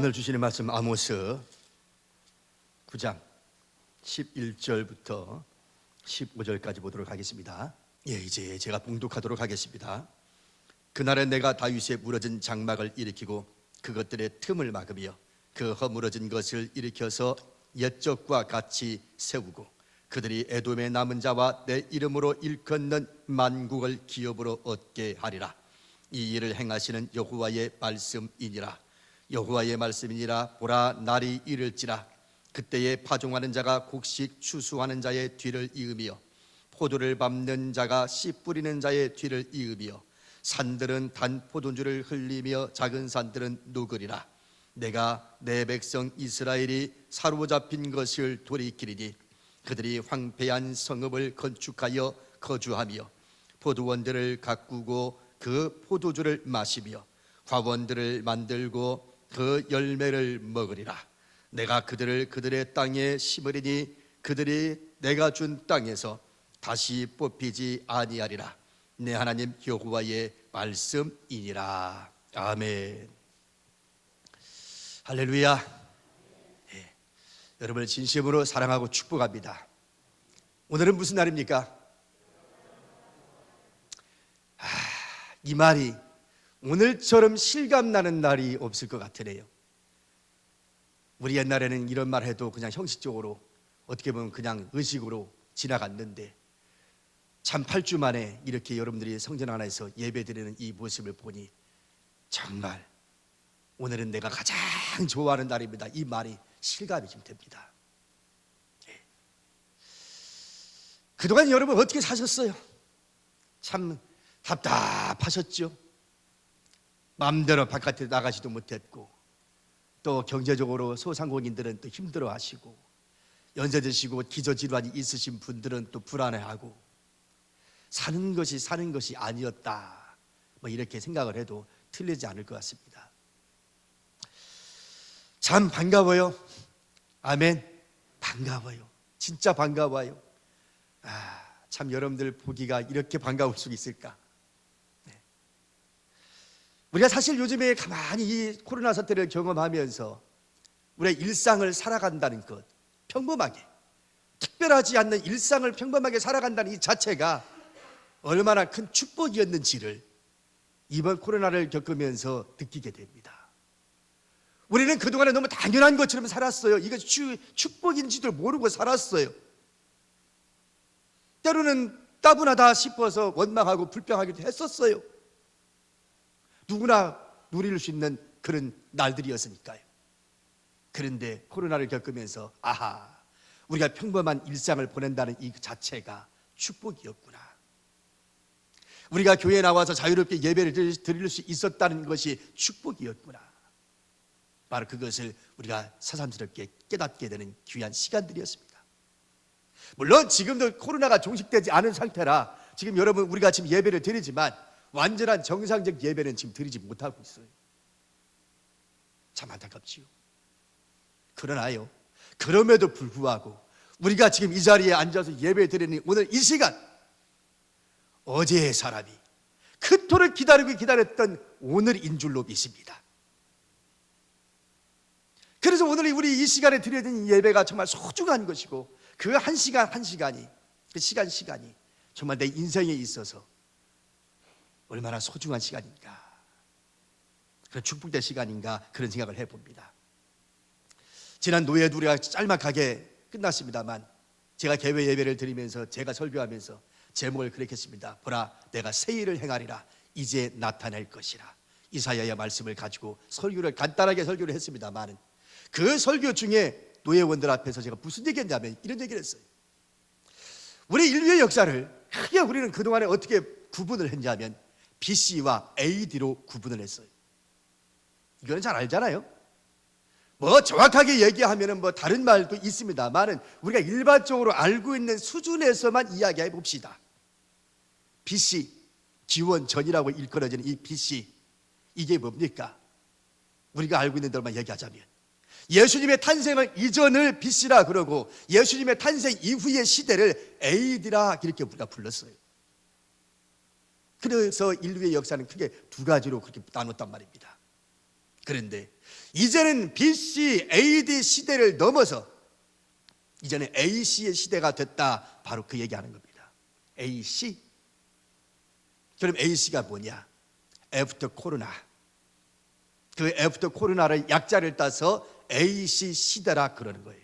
오늘 주시는 말씀 아모스 9장 11절부터 15절까지 보도록 하겠습니다. 이제 제가 봉독하도록 하겠습니다. 그날에 내가 다윗의 무너진 장막을 일으키고 그것들의 틈을 막으며 그 허물어진 것을 일으켜서 옛적과 같이 세우고 그들이 에돔의 남은 자와 내 이름으로 일컫는 만국을 기업으로 얻게 하리라. 이 일을 행하시는 여호와의 말씀이니라. 여호와의 말씀이니라. 보라, 날이 이를지라. 그때에 파종하는 자가 곡식 추수하는 자의 뒤를 이으며 포도를 밟는 자가 씨 뿌리는 자의 뒤를 이으며 산들은 단 포도주를 흘리며 작은 산들은 누그리라. 내가 내 백성 이스라엘이 사로잡힌 것을 돌이키리니 그들이 황폐한 성읍을 건축하여 거주하며 포도원들을 가꾸고 그 포도주를 마시며 과원들을 만들고 그 열매를 먹으리라. 내가 그들을 그들의 땅에 심으리니 그들이 내가 준 땅에서 다시 뽑히지 아니하리라. 내 하나님 여호와의 말씀이니라. 아멘. 할렐루야. 여러분을 진심으로 사랑하고 축복합니다. 오늘은 무슨 날입니까? 이 말이 오늘처럼 실감나는 날이 없을 것 같으네요. 우리 옛날에는 이런 말 해도 그냥 형식적으로 어떻게 보면 그냥 의식으로 지나갔는데 참 8주 만에 이렇게 여러분들이 성전 하나에서 예배드리는 이 모습을 보니 정말 오늘은 내가 가장 좋아하는 날입니다. 이 말이 실감이 좀 됩니다. 그동안 여러분 어떻게 사셨어요? 참 답답하셨죠? 마음대로 바깥에 나가지도 못했고 또 경제적으로 소상공인들은 또 힘들어하시고 연세 드시고 기저질환이 있으신 분들은 또 불안해하고 사는 것이 아니었다 뭐 이렇게 생각을 해도 틀리지 않을 것 같습니다. 참 반가워요. 아멘. 반가워요. 진짜 반가워요. 참 여러분들 보기가 이렇게 반가울 수 있을까? 우리가 사실 요즘에 가만히 이 코로나 사태를 경험하면서 우리의 일상을 살아간다는 것, 평범하게 특별하지 않는 일상을 평범하게 살아간다는 이 자체가 얼마나 큰 축복이었는지를 이번 코로나를 겪으면서 느끼게 됩니다. 우리는 그동안에 너무 당연한 것처럼 살았어요. 이것이 축복인지도 모르고 살았어요. 때로는 따분하다 싶어서 원망하고 불평하기도 했었어요. 누구나 누릴 수 있는 그런 날들이었으니까요. 그런데 코로나를 겪으면서 우리가 평범한 일상을 보낸다는 이 자체가 축복이었구나. 우리가 교회에 나와서 자유롭게 예배를 드릴 수 있었다는 것이 축복이었구나. 바로 그것을 우리가 새삼스럽게 깨닫게 되는 귀한 시간들이었습니다. 물론 지금도 코로나가 종식되지 않은 상태라 지금 여러분 우리가 지금 예배를 드리지만 완전한 정상적 예배는 지금 드리지 못하고 있어요. 참 안타깝지요. 그러나요, 그럼에도 불구하고 우리가 지금 이 자리에 앉아서 예배 드리는 오늘 이 시간, 어제의 사람이 그토록 기다렸던 오늘인 줄로 믿습니다. 그래서 오늘 우리 이 시간에 드려진 예배가 정말 소중한 것이고 그 한 시간 한 시간이 그 시간이 정말 내 인생에 있어서 얼마나 소중한 시간인가, 그런 축복된 시간인가 그런 생각을 해봅니다. 지난 노예도 우리가 짤막하게 끝났습니다만 제가 개회 예배를 드리면서 제가 설교하면서 제목을 그렇게 했습니다. 보라, 내가 새 일을 행하리라. 이제 나타낼 것이라. 이사야의 말씀을 가지고 간단하게 설교를 했습니다만 그 설교 중에 노예원들 앞에서 제가 무슨 얘기했냐면 이런 얘기를 했어요. 우리 인류의 역사를 크게 우리는 그동안에 어떻게 구분을 했냐면 BC와 AD로 구분을 했어요. 이거는 잘 알잖아요. 뭐 정확하게 얘기하면 뭐 다른 말도 있습니다만은 우리가 일반적으로 알고 있는 수준에서만 이야기해 봅시다. BC, 기원 전이라고 일컬어지는 이 BC, 이게 뭡니까? 우리가 알고 있는 대로만 얘기하자면 예수님의 탄생을 이전을 BC라 그러고 예수님의 탄생 이후의 시대를 AD라 이렇게 우리가 불렀어요. 그래서 인류의 역사는 크게 두 가지로 그렇게 나눴단 말입니다. 그런데 이제는 BC, AD 시대를 넘어서 이제는 AC의 시대가 됐다. 바로 그 얘기하는 겁니다. AC. 그럼 AC가 뭐냐? After 코로나. 그 After 코로나를 약자를 따서 AC 시대라 그러는 거예요.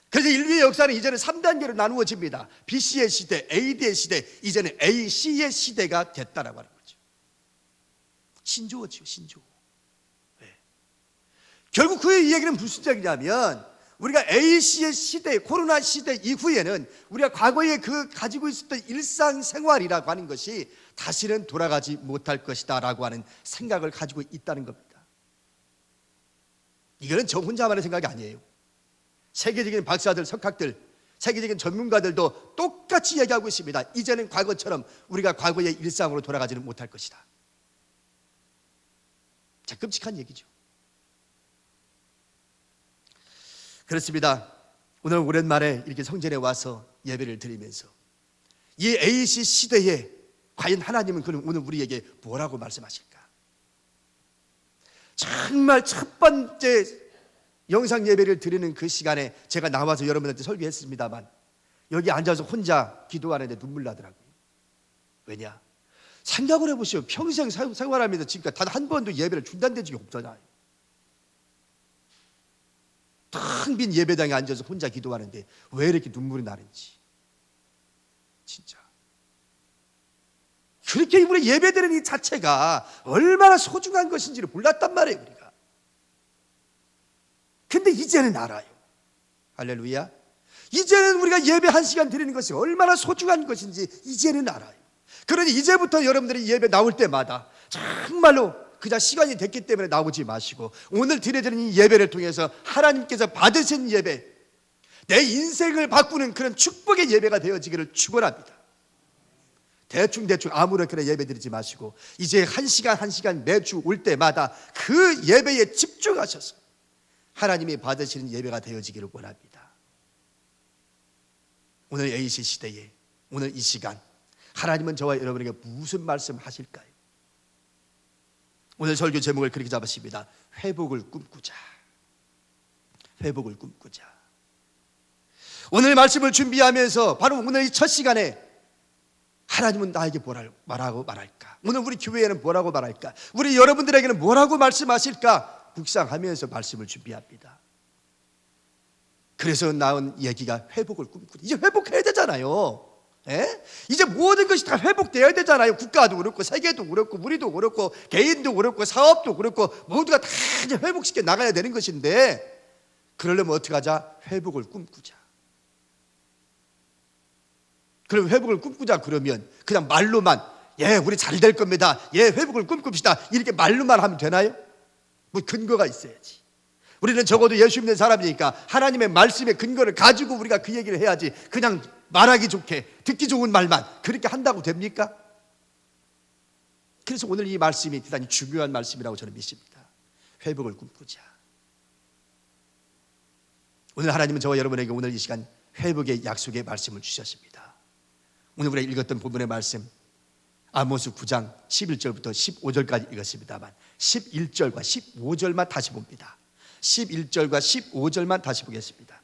그래서 인류의 역사는 이제는 3단계로 나누어집니다. BC의 시대, AD의 시대, 이제는 AC의 시대가 됐다라고 하는 거죠. 신조어지요, 신조어. 네. 결국 그의 이야기는 무슨 얘기냐면 우리가 AC의 시대, 코로나 시대 이후에는 우리가 과거에 그 가지고 있었던 일상생활이라고 하는 것이 다시는 돌아가지 못할 것이다 라고 하는 생각을 가지고 있다는 겁니다. 이거는 저 혼자만의 생각이 아니에요. 세계적인 박사들, 석학들, 세계적인 전문가들도 똑같이 얘기하고 있습니다. 이제는 과거처럼 우리가 과거의 일상으로 돌아가지는 못할 것이다. 자, 끔찍한 얘기죠. 그렇습니다. 오늘 오랜만에 이렇게 성전에 와서 예배를 드리면서 이 AC 시대에 과연 하나님은 그럼 오늘 우리에게 뭐라고 말씀하실까? 정말 첫 번째 영상 예배를 드리는 그 시간에 제가 나와서 여러분한테 설교했습니다만 여기 앉아서 혼자 기도하는데 눈물 나더라고요. 왜냐? 생각을 해보시오. 평생 생활하면서 지금까지 단 한 번도 예배를 중단된 적이 없잖아요. 텅 빈 예배당에 앉아서 혼자 기도하는데 왜 이렇게 눈물이 나는지. 진짜 그렇게 우리 예배드리는 이 자체가 얼마나 소중한 것인지를 몰랐단 말이에요, 우리가. 근데 이제는 알아요. 할렐루야. 이제는 우리가 예배 1시간 드리는 것이 얼마나 소중한 것인지 이제는 알아요. 그러니 이제부터 여러분들이 예배 나올 때마다 정말로 그냥 시간이 됐기 때문에 나오지 마시고 오늘 드려드리는 이 예배를 통해서 하나님께서 받으신 예배, 내 인생을 바꾸는 그런 축복의 예배가 되어지기를 축원합니다. 대충 아무렇게나 예배 드리지 마시고 이제 1시간 매주 올 때마다 그 예배에 집중하셔서 하나님이 받으시는 예배가 되어지기를 원합니다. 오늘 AC 시대에 오늘 이 시간 하나님은 저와 여러분에게 무슨 말씀 하실까요? 오늘 설교 제목을 그렇게 잡았습니다. 회복을 꿈꾸자. 회복을 꿈꾸자. 오늘 말씀을 준비하면서 바로 오늘 이 첫 시간에 하나님은 나에게 뭐라고 말할까? 오늘 우리 교회에는 뭐라고 말할까? 우리 여러분들에게는 뭐라고 말씀하실까? 묵상하면서 말씀을 준비합니다. 그래서 나온 얘기가 회복을 꿈꾸다. 이제 회복해야 되잖아요. 이제 모든 것이 다 회복돼야 되잖아요. 국가도 그렇고 세계도 그렇고 우리도 그렇고 개인도 그렇고 사업도 그렇고 모두가 다 이제 회복시켜 나가야 되는 것인데 그러려면 어떻게 하자? 회복을 꿈꾸자. 그럼 회복을 꿈꾸자 그러면 그냥 말로만 우리 잘 될 겁니다. 회복을 꿈꿉시다. 이렇게 말로만 하면 되나요? 뭐 근거가 있어야지. 우리는 적어도 예수 믿는 사람이니까 하나님의 말씀의 근거를 가지고 우리가 그 얘기를 해야지. 그냥 말하기 좋게 듣기 좋은 말만 그렇게 한다고 됩니까? 그래서 오늘 이 말씀이 대단히 중요한 말씀이라고 저는 믿습니다. 회복을 꿈꾸자. 오늘 하나님은 저와 여러분에게 오늘 이 시간 회복의 약속의 말씀을 주셨습니다. 오늘 우리가 읽었던 본문의 말씀 아모스 9장 11절부터 15절까지 읽었습니다만 11절과 15절만 다시 봅니다. 11절과 15절만 다시 보겠습니다.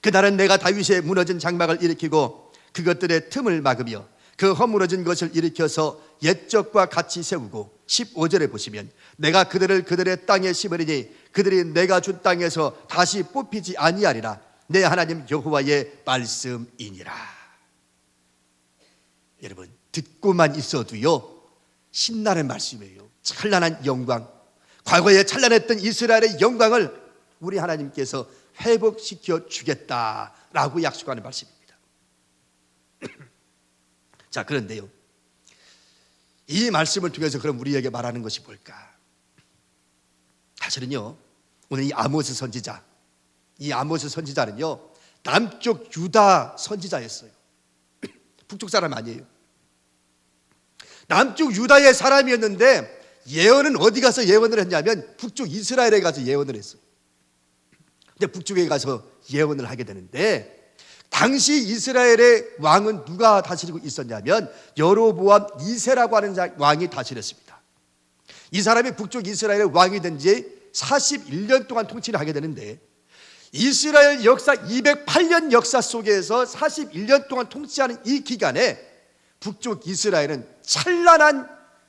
그날은 내가 다윗의 무너진 장막을 일으키고 그것들의 틈을 막으며 그 허물어진 것을 일으켜서 옛적과 같이 세우고 15절에 보시면 내가 그들을 그들의 땅에 심으리니 그들이 내가 준 땅에서 다시 뽑히지 아니하리라. 내 하나님 여호와의 말씀이니라. 여러분 듣고만 있어도요 신나는 말씀이에요. 찬란한 영광, 과거에 찬란했던 이스라엘의 영광을 우리 하나님께서 회복시켜 주겠다라고 약속하는 말씀입니다. 자, 그런데요 이 말씀을 통해서 그럼 우리에게 말하는 것이 뭘까? 사실은요 오늘 이 아모스 선지자, 이 아모스 선지자는요 남쪽 유다 선지자였어요. 북쪽 사람 아니에요. 남쪽 유다의 사람이었는데 예언은 어디 가서 예언을 했냐면 북쪽 이스라엘에 가서 예언을 했어요. 근데 북쪽에 가서 예언을 하게 되는데 당시 이스라엘의 왕은 누가 다스리고 있었냐면 여로보암 2세라고 하는 왕이 다스렸습니다. 이 사람이 북쪽 이스라엘의 왕이 된 지 41년 동안 통치를 하게 되는데, 이스라엘 역사 208년 역사 속에서 41년 동안 통치하는 이 기간에 북쪽 이스라엘은 찬란한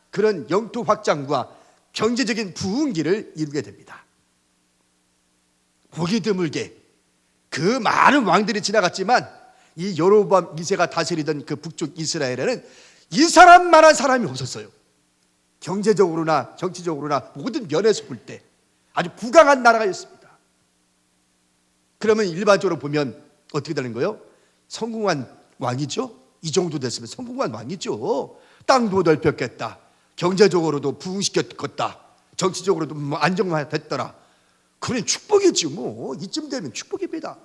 그런 영토 확장과 경제적인 부흥기를 이루게 됩니다. 보기 드물게 그 많은 왕들이 지나갔지만 이 여로보암 2세가 다스리던 그 북쪽 이스라엘에는 이 사람만한 사람이 없었어요. 경제적으로나 정치적으로나 모든 면에서 볼 때 아주 부강한 나라였습니다. 그러면 일반적으로 보면 어떻게 되는 거예요? 성공한 왕이죠. 이 정도 됐으면 성공한 왕이죠. 땅도 넓혔겠다, 경제적으로도 부흥시켰겠다, 정치적으로도 안정화됐더라. 그건 축복이지 뭐. 이쯤 되면 축복입니다.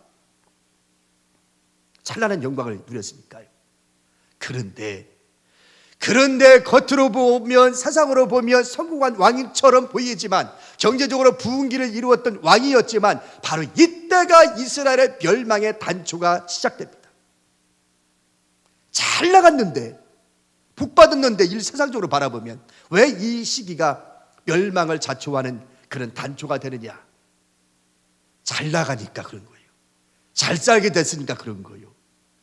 찬란한 영광을 누렸으니까요. 그런데 겉으로 보면, 세상으로 보면 성공한 왕처럼 보이지만, 경제적으로 부흥기를 이루었던 왕이었지만, 바로 이때가 이스라엘의 멸망의 단초가 시작됩니다. 잘 나갔는데, 복받았는데, 세상적으로 바라보면 왜 이 시기가 멸망을 자초하는 그런 단초가 되느냐? 잘 나가니까 그런 거예요. 잘 살게 됐으니까 그런 거예요.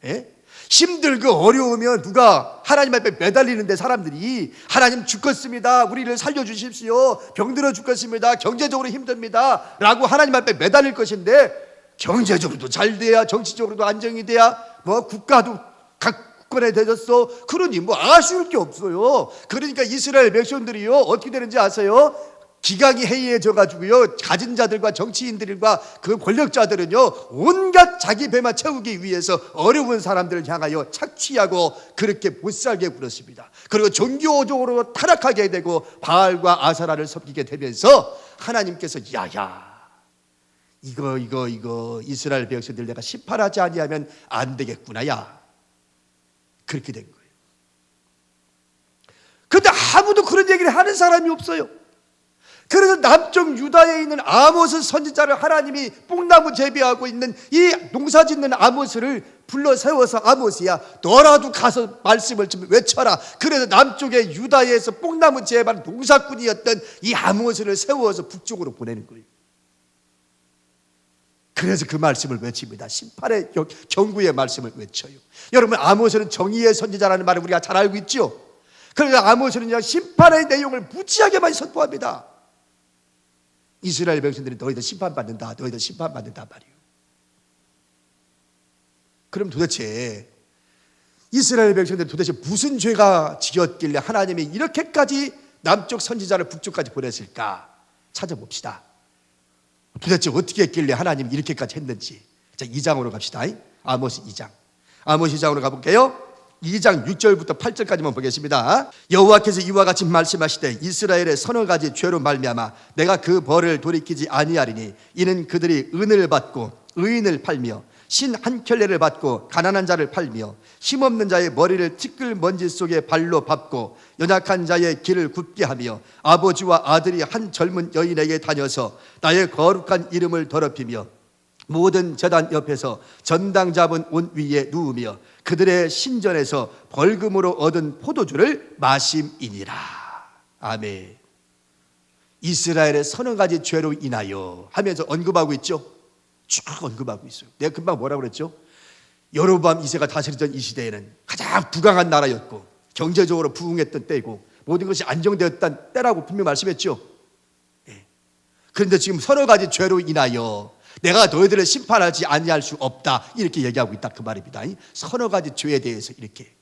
예? 힘들고 어려우면 누가 하나님 앞에 매달리는데 사람들이 하나님 죽겠습니다, 우리를 살려주십시오, 병들어 죽겠습니다, 경제적으로 힘듭니다 라고 하나님 앞에 매달릴 것인데, 경제적으로도 잘 돼야, 정치적으로도 안정이 돼야, 뭐 국가도 각 국권에 되졌어, 그러니 뭐 아쉬울 게 없어요. 그러니까 이스라엘 백성들이요 어떻게 되는지 아세요? 기강이 해이해져 가지고요, 가진 자들과 정치인들과 그 권력자들은요 온갖 자기 배만 채우기 위해서 어려운 사람들을 향하여 착취하고 그렇게 못살게 굴었습니다. 그리고 종교적으로 타락하게 되고 바알과 아사라를 섬기게 되면서 하나님께서 야야, 이거 이스라엘 백성들 내가 심판하지 아니하면 안 되겠구나, 야, 그렇게 된 거예요. 그런데 아무도 그런 얘기를 하는 사람이 없어요. 그래서 남쪽 유다에 있는 아모스 선지자를 하나님이 뽕나무 재배하고 있는 이 농사짓는 아모스를 불러 세워서, 아모스야 너라도 가서 말씀을 좀 외쳐라. 그래서 남쪽에 유다에서 뽕나무 재배하는 농사꾼이었던 이 아모스를 세워서 북쪽으로 보내는 거예요. 그래서 그 말씀을 외칩니다. 심판의 경고의 말씀을 외쳐요. 여러분, 아모스는 정의의 선지자라는 말을 우리가 잘 알고 있죠. 그래서 아모스는 그냥 심판의 내용을 무지하게만 선포합니다. 이스라엘 백성들이 너희들 심판받는다, 너희들 심판받는다 말이에요. 그럼 도대체 이스라엘 백성들이 도대체 무슨 죄가 지었길래 하나님이 이렇게까지 남쪽 선지자를 북쪽까지 보냈을까? 찾아봅시다. 도대체 어떻게 했길래 하나님이 이렇게까지 했는지. 자, 2장으로 갑시다. 아모스 2장. 아모스 2장으로 가볼게요. 2장 6절부터 8절까지만 보겠습니다. 여호와께서 이와 같이 말씀하시되 이스라엘의 서너 가지 죄로 말미암아 내가 그 벌을 돌이키지 아니하리니 이는 그들이 은을 받고 의인을 팔며 신 한 켤레를 받고 가난한 자를 팔며 힘없는 자의 머리를 티끌 먼지 속에 발로 밟고 연약한 자의 길을 굽게 하며 아버지와 아들이 한 젊은 여인에게 다녀서 나의 거룩한 이름을 더럽히며 모든 제단 옆에서 전당 잡은 옷 위에 누우며 그들의 신전에서 벌금으로 얻은 포도주를 마심이니라. 아멘. 이스라엘의 서너 가지 죄로 인하여 하면서 언급하고 있죠. 쭉 언급하고 있어요. 내가 금방 뭐라고 그랬죠? 여로보암 2세가 다스리던 이 시대에는 가장 부강한 나라였고 경제적으로 부흥했던 때이고 모든 것이 안정되었던 때라고 분명히 말씀했죠. 그런데 지금 서너 가지 죄로 인하여 내가 너희들을 심판하지 아니할 수 없다, 이렇게 얘기하고 있다, 그 말입니다. 서너 가지 죄에 대해서 이렇게.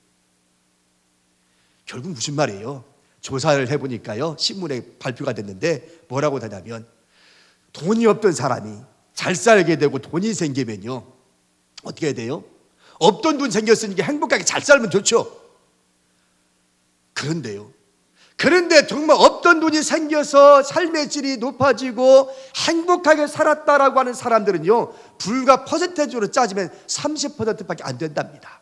결국 무슨 말이에요? 조사를 해보니까요, 신문에 발표가 됐는데 뭐라고 되냐면, 돈이 없던 사람이 잘 살게 되고 돈이 생기면요 어떻게 해야 돼요? 없던 돈 생겼으니까 행복하게 잘 살면 좋죠. 그런데 정말 없던 돈이 생겨서 삶의 질이 높아지고 행복하게 살았다라고 하는 사람들은요 불과 퍼센테이지로 따지면 30%밖에 안 된답니다.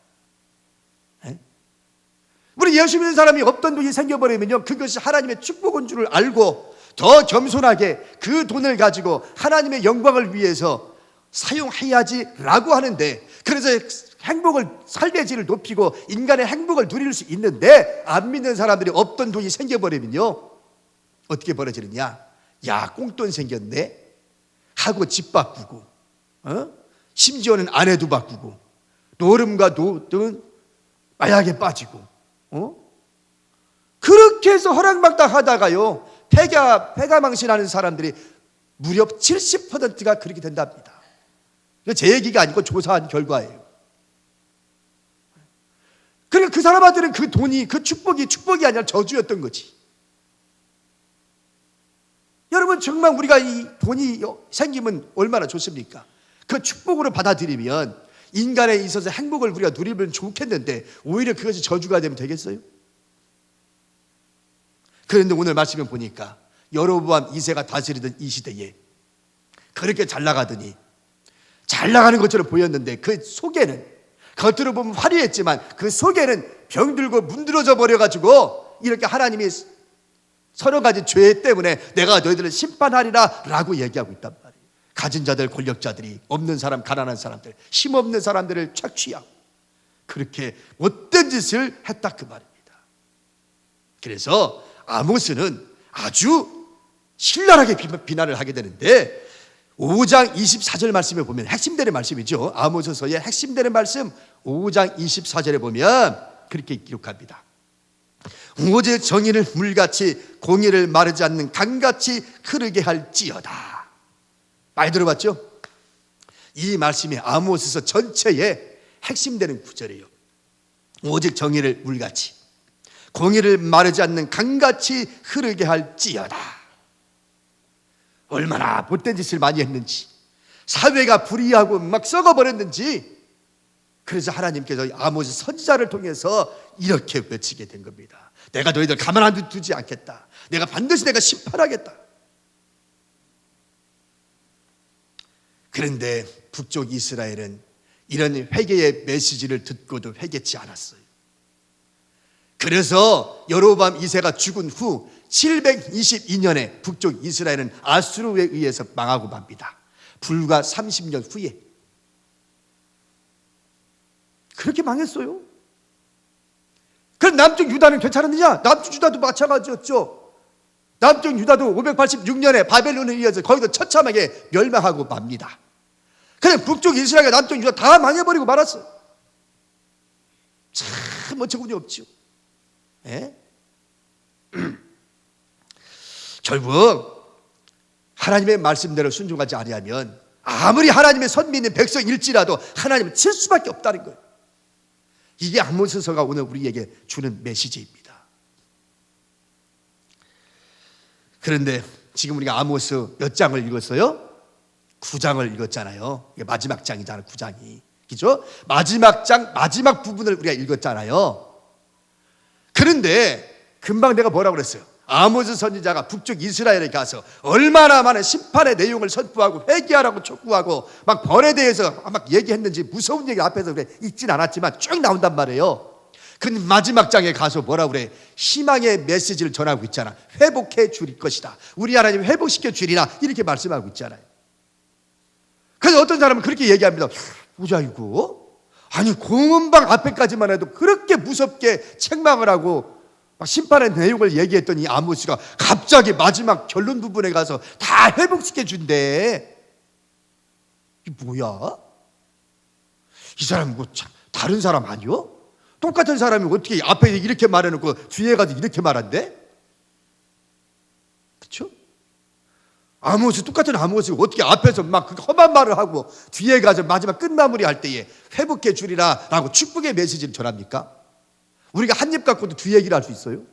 우리 예수 믿는 사람이 없던 돈이 생겨버리면요 그것이 하나님의 축복인 줄을 알고 더 겸손하게 그 돈을 가지고 하나님의 영광을 위해서 사용해야지라고 하는데, 그래서 행복을, 삶의 질을 높이고 인간의 행복을 누릴 수 있는데 안 믿는 사람들이 없던 돈이 생겨버리면요 어떻게 벌어지느냐? 야, 꽁돈 생겼네 하고 집 바꾸고, 심지어는 아내도 바꾸고, 노름과 노든 마약에 빠지고, 그렇게 해서 허랑방탕 하다가요, 폐가망신하는 사람들이 무려 70%가 그렇게 된답니다. 이거 제 얘기가 아니고 조사한 결과예요. 그러니까 그 사람한테는 그 돈이, 그 축복이 아니라 저주였던 거지. 여러분, 정말 우리가 이 돈이 생기면 얼마나 좋습니까? 그 축복으로 받아들이면 인간에 있어서 행복을 우리가 누리면 좋겠는데 오히려 그것이 저주가 되면 되겠어요? 그런데 오늘 말씀을 보니까 여로보암 2세가 다스리던 이 시대에 그렇게 잘 나가더니, 잘 나가는 것처럼 보였는데 그 속에는, 겉으로 보면 화려했지만 그 속에는 병들고 문드러져 버려가지고 이렇게 하나님이 서너 가지 죄 때문에 내가 너희들을 심판하리라 라고 얘기하고 있단 말이에요. 가진 자들, 권력자들이 없는 사람, 가난한 사람들, 힘없는 사람들을 착취하고 그렇게 못된 짓을 했다 그 말입니다. 그래서 아모스는 아주 신랄하게 비난을 하게 되는데 5장 24절 말씀에 보면 핵심되는 말씀이죠. 아모스서의 핵심되는 말씀 5장 24절에 보면 그렇게 기록합니다. 오직 정의를 물같이 공의를 마르지 않는 강같이 흐르게 할지어다. 많이 들어봤죠? 이 말씀이 아모스서 전체의 핵심되는 구절이에요. 오직 정의를 물같이 공의를 마르지 않는 강같이 흐르게 할지어다. 얼마나 못된 짓을 많이 했는지, 사회가 불의하고 막 썩어버렸는지, 그래서 하나님께서 아모스 선지자를 통해서 이렇게 외치게 된 겁니다. 내가 너희들 가만 안 두지 않겠다. 내가 반드시 심판하겠다. 그런데 북쪽 이스라엘은 이런 회개의 메시지를 듣고도 회개치 않았어요. 그래서 여로보암 2세가 죽은 후 722년에 북쪽 이스라엘은 아수르에 의해서 망하고 맙니다. 불과 30년 후에. 그렇게 망했어요. 그럼 남쪽 유다는 괜찮았느냐? 남쪽 유다도 마찬가지였죠. 남쪽 유다도 586년에 바벨론에 의해서 거기도 처참하게 멸망하고 맙니다. 그래 북쪽 이스라엘과 남쪽 유다 다 망해버리고 말았어요. 참 어처구니 없죠. 예? 결국 하나님의 말씀대로 순종하지 아니하면 아무리 하나님의 선민인 백성일지라도 하나님은 칠 수밖에 없다는 거예요. 이게 아모스서가 오늘 우리에게 주는 메시지입니다. 그런데 지금 우리가 아모스 몇 장을 읽었어요? 9장을 읽었잖아요. 이게 마지막 장이잖아요. 9장이. 그죠? 마지막 장 마지막 부분을 우리가 읽었잖아요. 그런데 금방 내가 뭐라고 그랬어요? 아모스 선지자가 북쪽 이스라엘에 가서 얼마나 많은 심판의 내용을 선포하고 회개하라고 촉구하고 막 벌에 대해서 막 얘기했는지 무서운 얘기 앞에서 그래 읽진 않았지만 쭉 나온단 말이에요. 그 마지막 장에 가서 뭐라고 그래? 희망의 메시지를 전하고 있잖아. 회복해 줄 것이다. 우리 하나님 회복시켜 주리라 이렇게 말씀하고 있잖아요. 그래서 어떤 사람은 그렇게 얘기합니다. 뭐야 이거? 아니 공원방 앞에까지만 해도 그렇게 무섭게 책망을 하고 막 심판의 내용을 얘기했더니 아모스가 갑자기 마지막 결론 부분에 가서 다 회복시켜 준대. 이게 뭐야? 이 사람 뭐 다른 사람 아니요? 똑같은 사람이 어떻게 앞에 이렇게 말해놓고 뒤에 가서 이렇게 말한대? 그렇죠? 아모스 똑같은 아모스가 어떻게 앞에서 막 험한 말을 하고 뒤에 가서 마지막 끝마무리 할 때에 회복해 주리라 라고 축복의 메시지를 전합니까? 우리가 한 입 갖고도 뒤 얘기를 할 수 있어요?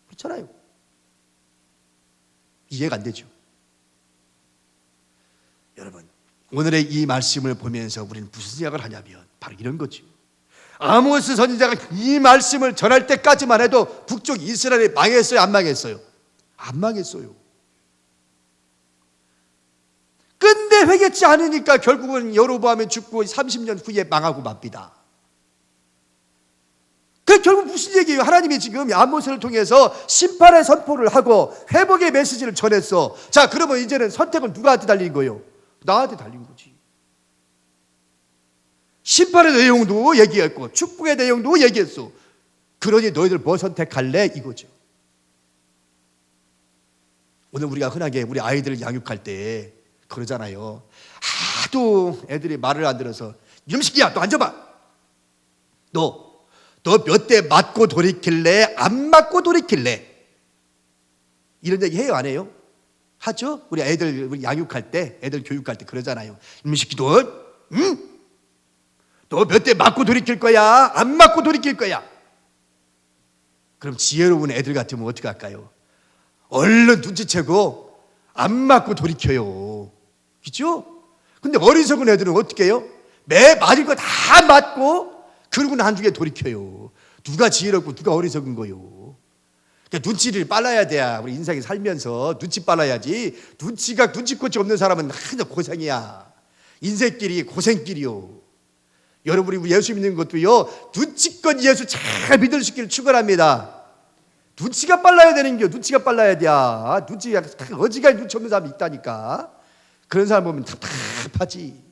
그렇잖아요. 이해가 안 되죠. 여러분 오늘의 이 말씀을 보면서 우리는 무슨 생각을 하냐면 바로 이런 거죠. 아모스 선지자가 이 말씀을 전할 때까지만 해도 북쪽 이스라엘이 망했어요? 안 망했어요? 안 망했어요. 근데 회개치 않으니까 결국은 여로보암이 죽고 30년 후에 망하고 맙니다. 그 결국 무슨 얘기예요? 하나님이 지금 아모스를 통해서 심판의 선포를 하고 회복의 메시지를 전했어. 자 그러면 이제는 선택은 누구한테 달린 거예요? 나한테 달린 거지. 심판의 내용도 얘기했고 축복의 내용도 얘기했어. 그러니 너희들 뭐 선택할래? 이거죠. 오늘 우리가 흔하게 우리 아이들을 양육할 때 그러잖아요. 하도 애들이 말을 안 들어서 이놈 새끼야 너 앉아봐. 너 몇 대 맞고 돌이킬래? 안 맞고 돌이킬래? 이런 얘기 해요 안 해요? 하죠? 우리 애들 우리 양육할 때 애들 교육할 때 그러잖아요. 이놈 새끼 너 응? 너 몇 대 맞고 돌이킬 거야? 안 맞고 돌이킬 거야? 그럼 지혜로운 애들 같으면 어떻게 할까요? 얼른 눈치채고 안 맞고 돌이켜요. 그렇죠? 근데 어리석은 애들은 어떻게 해요? 매 맞을 거 다 맞고 그러고 나중에 돌이켜요. 누가 지혜롭고 누가 어리석은 거요? 그러니까 눈치를 빨라야 돼야 우리 인생에 살면서 눈치 빨라야지. 눈치꽃이 없는 사람은 하나 고생이야. 인생길이 고생길이요. 여러분이 예수 믿는 것도요 눈치껏 예수 잘 믿을 수 있기를 축원합니다. 눈치가 빨라야 되는 게 눈치가 빨라야 돼. 눈치가 어지간히 눈치 없는 사람이 있다니까. 그런 사람 보면 답답하지.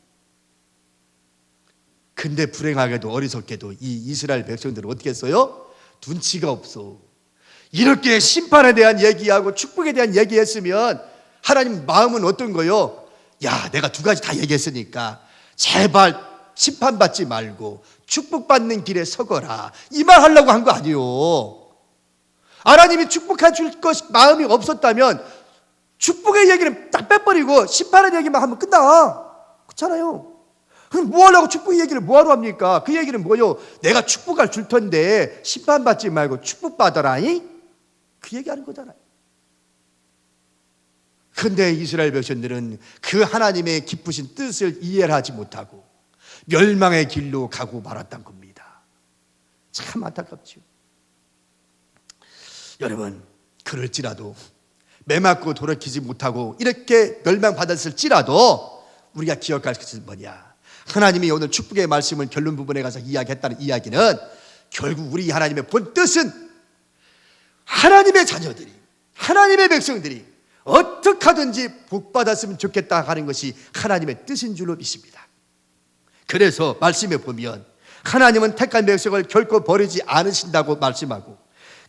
근데 불행하게도 어리석게도 이 이스라엘 백성들은 어떻게 했어요? 눈치가 없어. 이렇게 심판에 대한 얘기하고 축복에 대한 얘기했으면 하나님 마음은 어떤 거요? 야, 내가 두 가지 다 얘기했으니까 제발 심판받지 말고 축복받는 길에 서거라. 이 말 하려고 한 거 아니에요. 하나님이 축복해 줄 것 마음이 없었다면 축복의 얘기는 딱 빼버리고 심판의 얘기만 하면 끝나. 그렇잖아요. 그럼 뭐 하려고 축복 얘기를 뭐하러 합니까? 그 얘기는 뭐요? 내가 축복을 줄 텐데 심판받지 말고 축복받아라니? 그 얘기하는 거잖아요. 그런데 이스라엘 백성들은 그 하나님의 기쁘신 뜻을 이해를 하지 못하고 멸망의 길로 가고 말았단 겁니다. 참 안타깝죠. 여러분, 그럴지라도 매맞고 돌이키지 못하고 이렇게 멸망받았을지라도 우리가 기억할 것은 뭐냐? 하나님이 오늘 축복의 말씀을 결론 부분에 가서 이야기했다는 이야기는 결국 우리 하나님의 본 뜻은 하나님의 자녀들이, 하나님의 백성들이 어떻게 하든지 복받았으면 좋겠다 하는 것이 하나님의 뜻인 줄로 믿습니다. 그래서 말씀에 보면 하나님은 택한 백성을 결코 버리지 않으신다고 말씀하고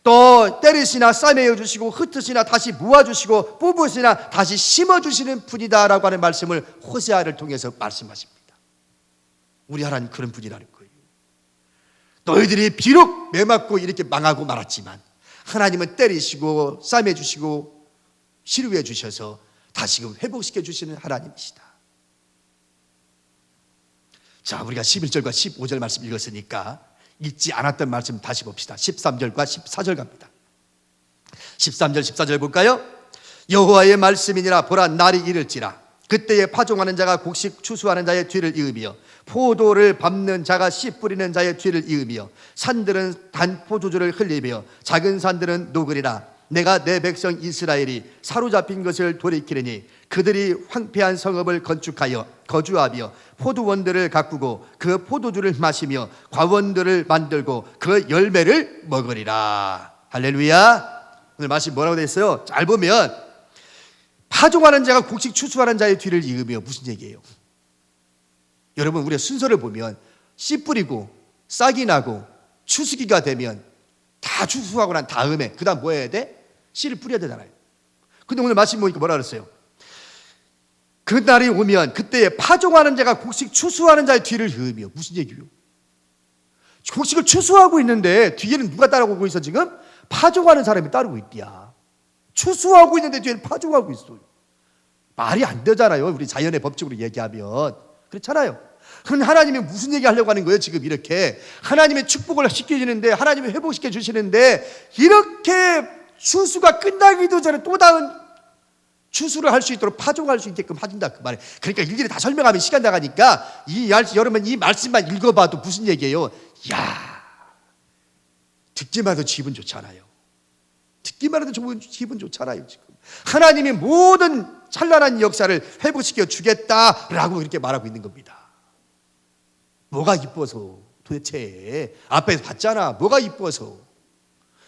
또 때리시나 싸매어 주시고 흩으시나 다시 모아주시고 뽑으시나 다시 심어주시는 분이다라고 하는 말씀을 호세아를 통해서 말씀하십니다. 우리 하나님 그런 분이라는 거예요. 너희들이 비록 매맞고 이렇게 망하고 말았지만 하나님은 때리시고 싸매주시고 치료해 주셔서 다시금 회복시켜 주시는 하나님이시다. 자, 우리가 11절과 15절 말씀 읽었으니까 읽지 않았던 말씀 다시 봅시다. 13절과 14절 갑니다. 13절 14절 볼까요? 여호와의 말씀이니라. 보라, 날이 이를지라. 그때에 파종하는 자가 곡식 추수하는 자의 뒤를 이으며 포도를 밟는 자가 씨 뿌리는 자의 뒤를 이으며 산들은 단 포도주를 흘리며 작은 산들은 녹으리라. 내가 내 백성 이스라엘이 사로잡힌 것을 돌이키리니 그들이 황폐한 성읍을 건축하여 거주하며 포도원들을 가꾸고 그 포도주를 마시며 과원들을 만들고 그 열매를 먹으리라. 할렐루야. 오늘 말씀 뭐라고 되어 있어요? 잘 보면 파종하는 자가 곡식 추수하는 자의 뒤를 이으며 무슨 얘기예요? 여러분, 우리가 순서를 보면 씨 뿌리고 싹이 나고 추수기가 되면 다 추수하고 난 다음에 그 다음 뭐 해야 돼? 씨를 뿌려야 되잖아요. 근데 오늘 말씀 보니까 뭐라 그랬어요? 그 날이 오면 그때에 파종하는 자가 곡식 추수하는 자의 뒤를 이으며. 무슨 얘기예요? 곡식을 추수하고 있는데 뒤에는 누가 따라오고 있어? 지금 파종하는 사람이 따르고 있대야. 추수하고 있는데 뒤에는 파종하고 있어요. 말이 안 되잖아요. 우리 자연의 법칙으로 얘기하면 그렇잖아요. 그럼 하나님이 무슨 얘기 하려고 하는 거예요? 지금 이렇게 하나님의 축복을 시켜주는데, 하나님이 회복시켜 주시는데 이렇게 추수가 끝나기도 전에 또 다른 추수를 할 수 있도록 파종할 수 있게끔 해준다 그 말이에요. 그러니까 일일이 다 설명하면 시간 나가니까 여러분 이 말씀만 읽어봐도 무슨 얘기예요? 야, 듣기만 해도 기분 좋잖아요. 듣기만 해도 기분 좋잖아요. 지금 하나님이 모든 찬란한 역사를 회복시켜 주겠다라고 이렇게 말하고 있는 겁니다. 뭐가 이뻐서 도대체 앞에서 봤잖아. 뭐가 이뻐서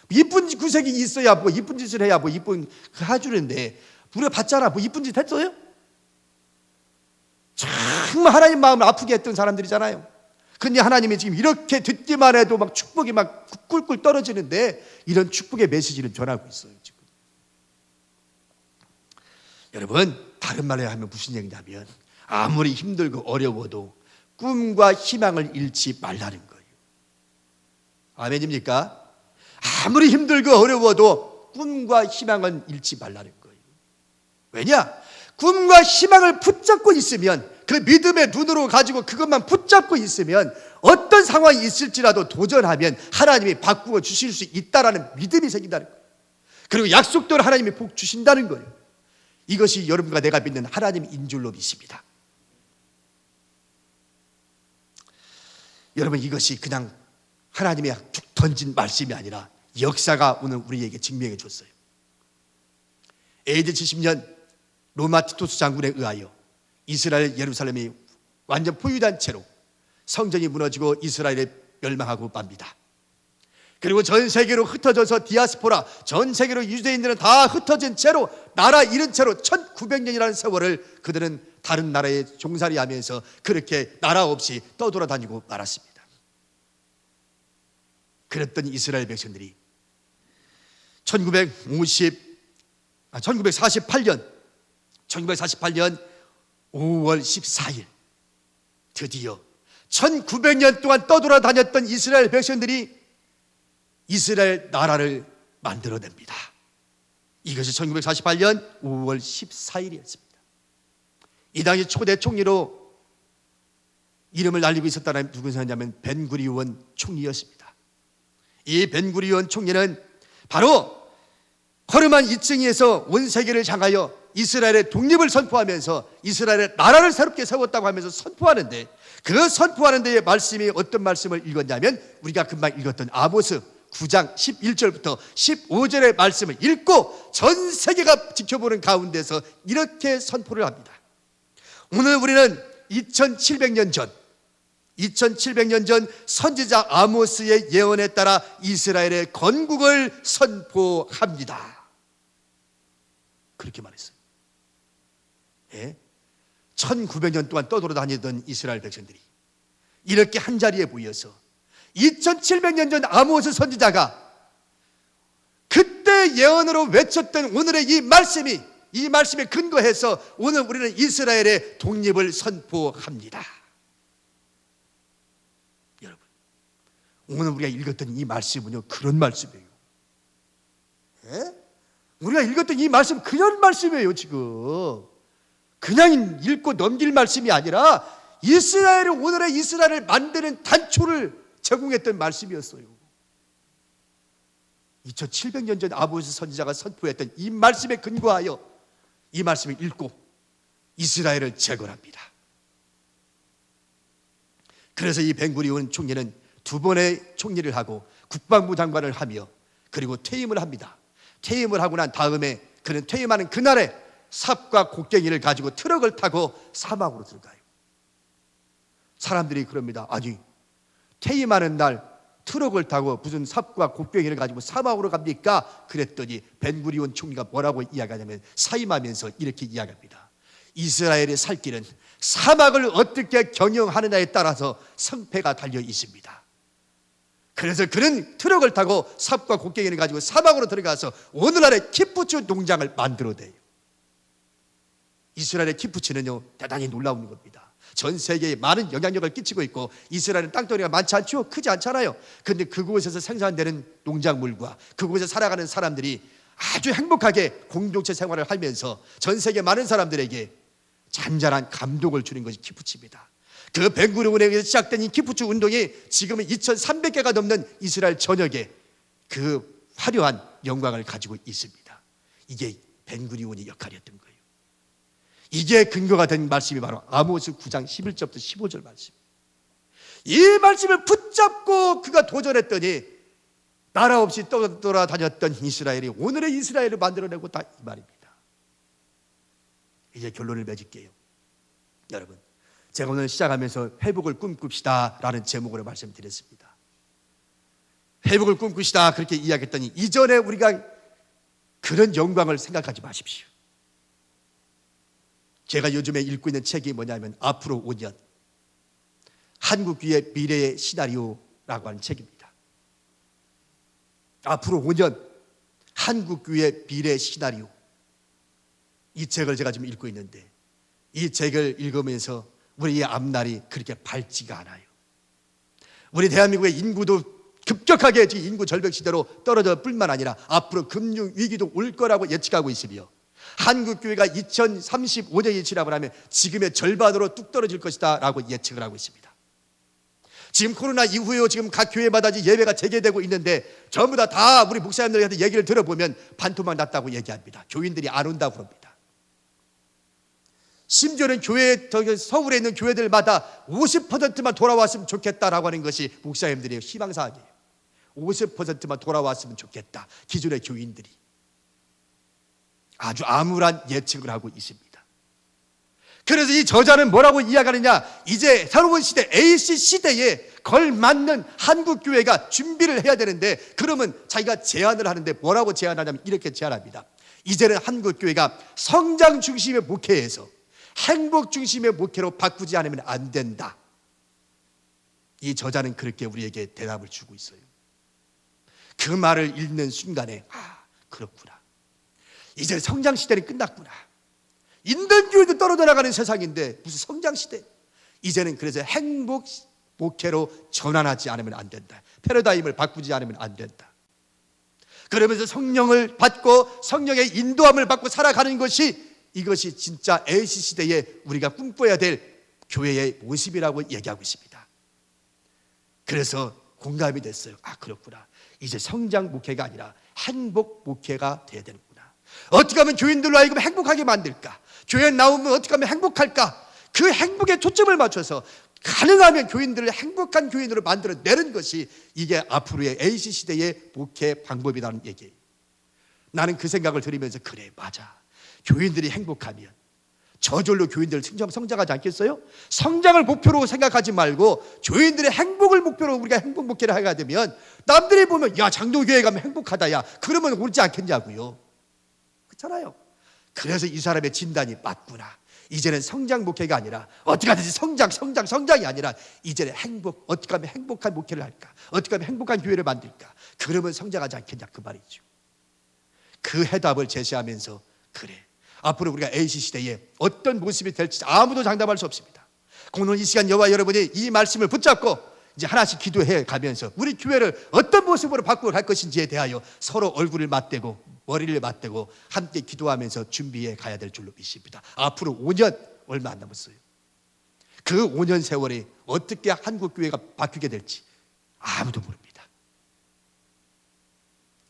이쁜 구색이 있어야 뭐 이쁜 짓을 해야 뭐 이쁜 해주는데 우리가 봤잖아. 뭐 이쁜 짓 했어요? 정말 하나님 마음을 아프게 했던 사람들이잖아요. 근데 하나님이 지금 이렇게 듣기만 해도 막 축복이 막 꿀꿀 떨어지는데 이런 축복의 메시지를 전하고 있어요. 지금 여러분, 다른 말로 하면 무슨 얘기냐면 아무리 힘들고 어려워도 꿈과 희망을 잃지 말라는 거예요. 아멘입니까? 아무리 힘들고 어려워도 꿈과 희망은 잃지 말라는 거예요. 왜냐? 꿈과 희망을 붙잡고 있으면, 그 믿음의 눈으로 가지고 그것만 붙잡고 있으면 어떤 상황이 있을지라도 도전하면 하나님이 바꾸어 주실 수 있다라는 믿음이 생긴다는 거예요. 그리고 약속대로 하나님이 복 주신다는 거예요. 이것이 여러분과 내가 믿는 하나님인 줄로 믿습니다. 여러분, 이것이 그냥 하나님이 툭 던진 말씀이 아니라 역사가 오늘 우리에게 증명해 줬어요. AD 70년 로마 티토스 장군에 의하여 이스라엘 예루살렘이 완전 포위된 채로 성전이 무너지고 이스라엘이 멸망하고 맙니다. 그리고 전 세계로 흩어져서 디아스포라, 전 세계로 유대인들은 다 흩어진 채로 나라 잃은 채로 1900년이라는 세월을 그들은 다른 나라에 종살이 하면서 그렇게 나라 없이 떠돌아다니고 말았습니다. 그랬던 이스라엘 백성들이 1948년 5월 14일 드디어 1900년 동안 떠돌아다녔던 이스라엘 백성들이 이스라엘 나라를 만들어냅니다. 이것이 1948년 5월 14일이었습니다. 이 당시 초대 총리로 이름을 날리고 있었다는 누구냐면 벤구리온 총리였습니다. 이 벤구리온 총리는 바로 허름한 이층에서 온 세계를 향하여 이스라엘의 독립을 선포하면서 이스라엘의 나라를 새롭게 세웠다고 하면서 선포하는데, 그 선포하는 데의 말씀이 어떤 말씀을 읽었냐면 우리가 금방 읽었던 아모스 9장 11절부터 15절의 말씀을 읽고 전 세계가 지켜보는 가운데서 이렇게 선포를 합니다. 오늘 우리는 2700년 전 선지자 아모스의 예언에 따라 이스라엘의 건국을 선포합니다. 그렇게 말했어요. 1900년 동안 떠돌아다니던 이스라엘 백성들이 이렇게 한자리에 모여서 2700년 전 아모스 선지자가 그때 예언으로 외쳤던 오늘의 이 말씀에 근거해서 오늘 우리는 이스라엘의 독립을 선포합니다. 여러분, 오늘 우리가 읽었던 이 말씀은요, 그런 말씀이에요. 우리가 읽었던 이 말씀 그런 말씀이에요. 지금 그냥 읽고 넘길 말씀이 아니라 이스라엘이 오늘의 이스라엘을 만드는 단초를 제공했던 말씀이었어요. 2700년 전 아모스 선지자가 선포했던 이 말씀에 근거하여 이 말씀을 읽고 이스라엘을 재건합니다. 그래서 이 벤구리온 총리는 2번의 총리를 하고 국방부 장관을 하며 그리고 퇴임을 합니다. 퇴임을 하고 난 다음에 그는 퇴임하는 그날에 삽과 곡괭이를 가지고 트럭을 타고 사막으로 들어가요. 사람들이 그럽니다. 아니, 퇴임하는 날 트럭을 타고 무슨 삽과 곡괭이를 가지고 사막으로 갑니까? 그랬더니 벤구리온 총리가 뭐라고 이야기하냐면 사임하면서 이렇게 이야기합니다. 이스라엘의 살 길은 사막을 어떻게 경영하느냐에 따라서 성패가 달려 있습니다. 그래서 그는 트럭을 타고 삽과 곡괭이를 가지고 사막으로 들어가서 오늘날의 키푸츠 농장을 만들어내요. 이스라엘의 키푸츠는요, 대단히 놀라운 겁니다. 전 세계에 많은 영향력을 끼치고 있고 이스라엘은 땅덩이가 많지 않죠? 크지 않잖아요. 그런데 그곳에서 생산되는 농작물과 그곳에 살아가는 사람들이 아주 행복하게 공동체 생활을 하면서 전 세계 많은 사람들에게 잔잔한 감동을 주는 것이 키푸츠입니다. 그 벤구리온에 의해서 시작된 이 키푸츠 운동이 지금은 2300개가 넘는 이스라엘 전역에 그 화려한 영광을 가지고 있습니다. 이게 벤구리온의 역할이었던 거예요. 이게 근거가 된 말씀이 바로 아모스 9장 11절부터 15절 말씀. 이 말씀을 붙잡고 그가 도전했더니 나라 없이 떠돌아다녔던 이스라엘이 오늘의 이스라엘을 만들어내고 다 이 말입니다. 이제 결론을 맺을게요. 여러분, 제가 오늘 시작하면서 회복을 꿈꿉시다 라는 제목으로 말씀드렸습니다. 회복을 꿈꾸시다 그렇게 이야기했더니 이전에 우리가 그런 영광을 생각하지 마십시오. 제가 요즘에 읽고 있는 책이 뭐냐면 앞으로 5년 한국교회 미래의 시나리오라고 하는 책입니다. 앞으로 5년 한국교회 미래의 시나리오. 이 책을 제가 지금 읽고 있는데 이 책을 읽으면서 우리의 앞날이 그렇게 밝지가 않아요. 우리 대한민국의 인구도 급격하게 지금 인구 절벽 시대로 떨어질 뿐만 아니라 앞으로 금융 위기도 올 거라고 예측하고 있으며 한국교회가 2035년이 지나고 나면 지금의 절반으로 뚝 떨어질 것이다 라고 예측을 하고 있습니다. 지금 코로나 이후에 지금 각 교회마다 예배가 재개되고 있는데 전부 다 우리 목사님들한테 얘기를 들어보면 반토막 났다고 얘기합니다. 교인들이 안 온다고 그럽니다. 심지어는 서울에 있는 교회들마다 50%만 돌아왔으면 좋겠다라고 하는 것이 목사님들의 희망사항이에요. 50%만 돌아왔으면 좋겠다. 기존의 교인들이 아주 암울한 예측을 하고 있습니다. 그래서 이 저자는 뭐라고 이야기하느냐, 이제 새로운 시대 AC 시대에 걸맞는 한국교회가 준비를 해야 되는데, 그러면 자기가 제안을 하는데 뭐라고 제안하냐면 이렇게 제안합니다. 이제는 한국교회가 성장 중심의 목회에서 행복 중심의 목회로 바꾸지 않으면 안 된다. 이 저자는 그렇게 우리에게 대답을 주고 있어요. 그 말을 읽는 순간에 그렇구나, 이제 성장 시대는 끝났구나. 있는 교회도 떨어져 나가는 세상인데 무슨 성장 시대. 이제는 그래서 행복 목회로 전환하지 않으면 안 된다. 패러다임을 바꾸지 않으면 안 된다. 그러면서 성령을 받고 성령의 인도함을 받고 살아가는 것이, 이것이 진짜 AC 시대에 우리가 꿈꿔야 될 교회의 모습이라고 얘기하고 있습니다. 그래서 공감이 됐어요. 그렇구나, 이제 성장 목회가 아니라 행복 목회가 돼야 되는구나. 어떻게 하면 교인들로 하여금 행복하게 만들까? 교회에 나오면 어떻게 하면 행복할까? 그 행복에 초점을 맞춰서 가능하면 교인들을 행복한 교인으로 만들어내는 것이 이게 앞으로의 AC 시대의 목회 방법이라는 얘기예요. 나는 그 생각을 들으면서 그래, 맞아. 교인들이 행복하면 저절로 교인들 성장하지 않겠어요? 성장을 목표로 생각하지 말고 교인들의 행복을 목표로 우리가 행복 목회를 하게 되면 남들이 보면 야, 장로교회 가면 행복하다, 야, 그러면 오지 않겠냐고요. 그렇잖아요. 그래서 이 사람의 진단이 맞구나. 이제는 성장 목회가 아니라 어떻게 하든지 성장이 아니라 이제는 행복, 어떻게 하면 행복한 목회를 할까? 어떻게 하면 행복한 교회를 만들까? 그러면 성장하지 않겠냐, 그 말이죠. 그 해답을 제시하면서 그래, 앞으로 우리가 AC 시대에 어떤 모습이 될지 아무도 장담할 수 없습니다. 오늘 이 시간 여호와 여러분이 이 말씀을 붙잡고 이제 하나씩 기도해 가면서 우리 교회를 어떤 모습으로 바꾸어 갈 것인지에 대하여 서로 얼굴을 맞대고 머리를 맞대고 함께 기도하면서 준비해 가야 될 줄로 믿습니다. 앞으로 5년 얼마 안 남았어요. 그 5년 세월에 어떻게 한국교회가 바뀌게 될지 아무도 모릅니다.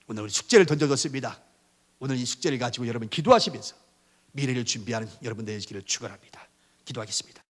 오늘 우리 숙제를 던져줬습니다. 오늘 이 숙제를 가지고 여러분 기도하시면서 미래를 준비하는 여러분 되시기를 축원합니다. 기도하겠습니다.